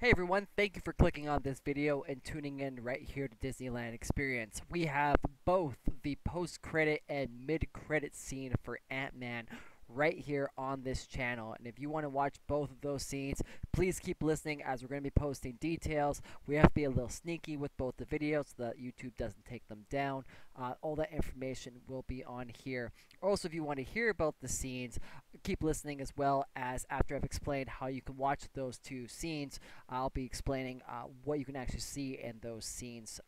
Hey everyone, thank you for clicking on this video and tuning in right here to Disneyland Experience. We have both the post-credit and mid-credit scene for Ant-Man right here on this channel. And if you want to watch both of those scenes, please keep listening as we're going to be posting details. We have to be a little sneaky with both the videos so that YouTube doesn't take them down. All that information will be on here. Also, if you want to hear about the scenes, keep listening as well as after I've explained how you can watch those two scenes, I'll be explaining what you can actually see in those scenes.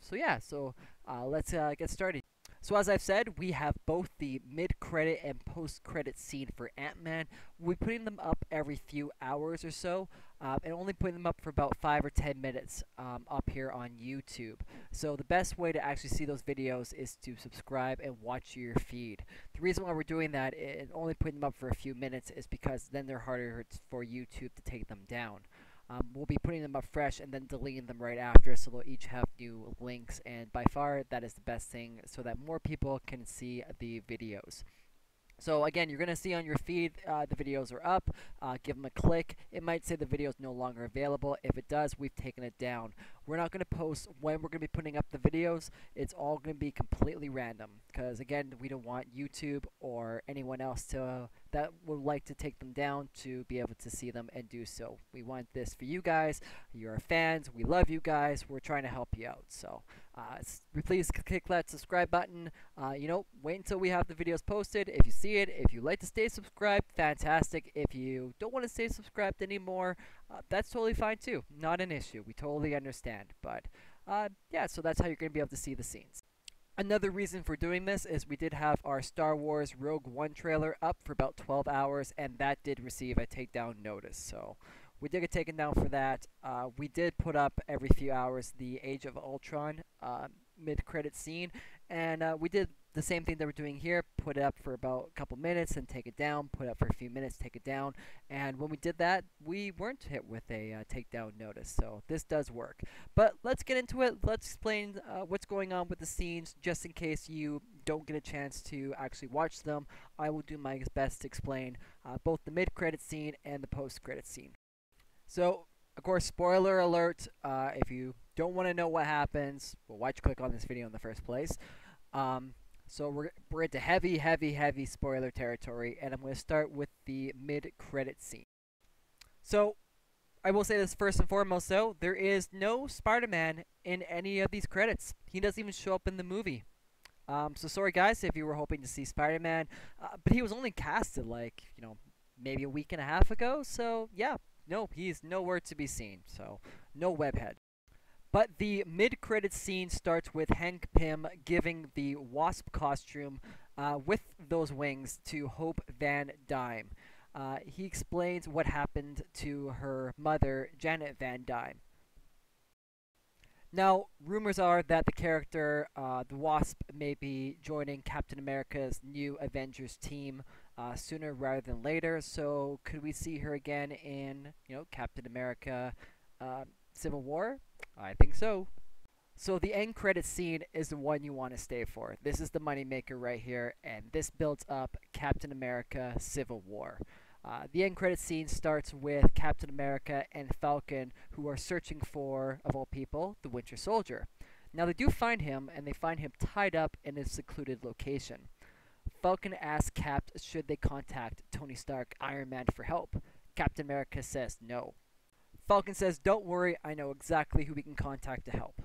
Let's get started. So as I've said, we have both the mid-credit and post-credit scene for Ant-Man. We're putting them up every few hours or so, and only putting them up for about 5 or 10 minutes up here on YouTube. So the best way to actually see those videos is to subscribe and watch your feed. The reason why we're doing that and only putting them up for a few minutes is because then they're harder for YouTube to take them down. We'll be putting them up fresh and then deleting them right after, so they'll each have new links, and by far that is the best thing so that more people can see the videos. So again, you're going to see on your feed the videos are up. Give them a click. It might say the video is no longer available. If it does, we've taken it down. We're not going to post when we're going to be putting up the videos. It's all going to be completely random because, again, we don't want YouTube or anyone else that would like to take them down to be able to see them and do so. We want this for you guys. You're our fans. We love you guys. We're trying to help you out. So please click that subscribe button. Wait until we have the videos posted. If you see it, if you like to stay subscribed, fantastic. If you don't want to stay subscribed anymore, that's totally fine too. Not an issue. We totally understand. But yeah, so that's how you're going to be able to see the scenes. Another reason for doing this is we did have our Star Wars Rogue One trailer up for about 12 hours, and that did receive a takedown notice. So we did get taken down for that. We did put up every few hours the Age of Ultron mid-credit scene, and we did the same thing that we're doing here, put it up for about a couple minutes and take it down, put it up for a few minutes, take it down, and when we did that, we weren't hit with a takedown notice, so this does work. But let's get into it. Let's explain what's going on with the scenes, just in case you don't get a chance to actually watch them. I will do my best to explain both the mid-credit scene and the post-credit scene. So, of course, spoiler alert, if you don't want to know what happens, well, why'd you click on this video in the first place? So we're into heavy spoiler territory, and I'm going to start with the mid-credit scene. So, I will say this first and foremost, though, there is no Spider-Man in any of these credits. He doesn't even show up in the movie. So sorry guys if you were hoping to see Spider-Man, but he was only casted like, maybe a week and a half ago, so yeah. No, he's nowhere to be seen, so no webhead. But the mid-credit scene starts with Hank Pym giving the wasp costume with those wings to Hope Van Dyme. He explains what happened to her mother, Janet Van Dyme. Now, rumors are that the character, the Wasp, may be joining Captain America's new Avengers team sooner rather than later. So, could we see her again in, Captain America Civil War? I think so. So, the end credit scene is the one you want to stay for. This is the moneymaker right here, and this builds up Captain America Civil War. The end credit scene starts with Captain America and Falcon, who are searching for, of all people, the Winter Soldier. Now they do find him, and they find him tied up in a secluded location. Falcon asks Cap should they contact Tony Stark, Iron Man, for help. Captain America says no. Falcon says, don't worry, I know exactly who we can contact to help.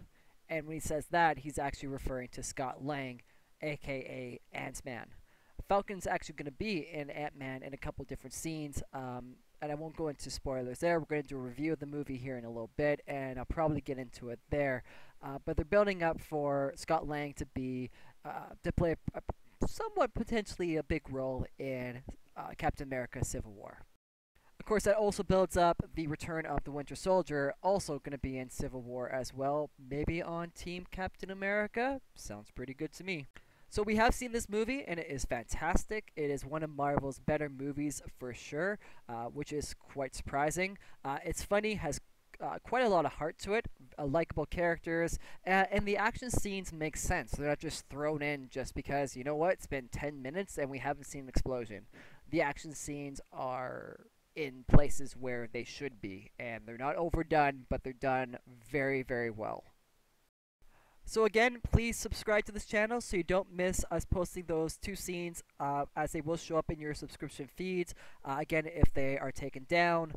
And when he says that, he's actually referring to Scott Lang, aka AntMan. Falcon's actually going to be in Ant-Man in a couple different scenes, and I won't go into spoilers there. We're going to do a review of the movie here in a little bit, and I'll probably get into it there. But they're building up for Scott Lang to play a somewhat potentially a big role in Captain America Civil War. Of course, that also builds up the return of the Winter Soldier, also going to be in Civil War as well, maybe on Team Captain America. Sounds pretty good to me. So we have seen this movie, and it is fantastic. It is one of Marvel's better movies for sure, which is quite surprising. It's funny, has quite a lot of heart to it, likable characters, and the action scenes make sense. They're not just thrown in just because, you know what, it's been 10 minutes and we haven't seen an explosion. The action scenes are in places where they should be, and they're not overdone, but they're done very, very well. So again, please subscribe to this channel so you don't miss us posting those two scenes, as they will show up in your subscription feeds. Again, if they are taken down,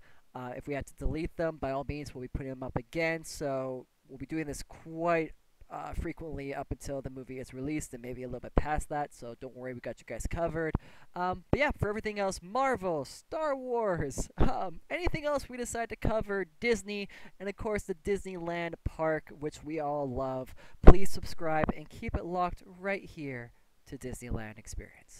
if we had to delete them, by all means, we'll be putting them up again. So we'll be doing this quite frequently up until the movie is released, and maybe a little bit past that. So don't worry, we got you guys covered. But yeah, for everything else, Marvel, Star Wars, anything else we decide to cover, Disney, and of course the Disneyland park, which we all love, please subscribe and keep it locked right here to Disneyland Experience.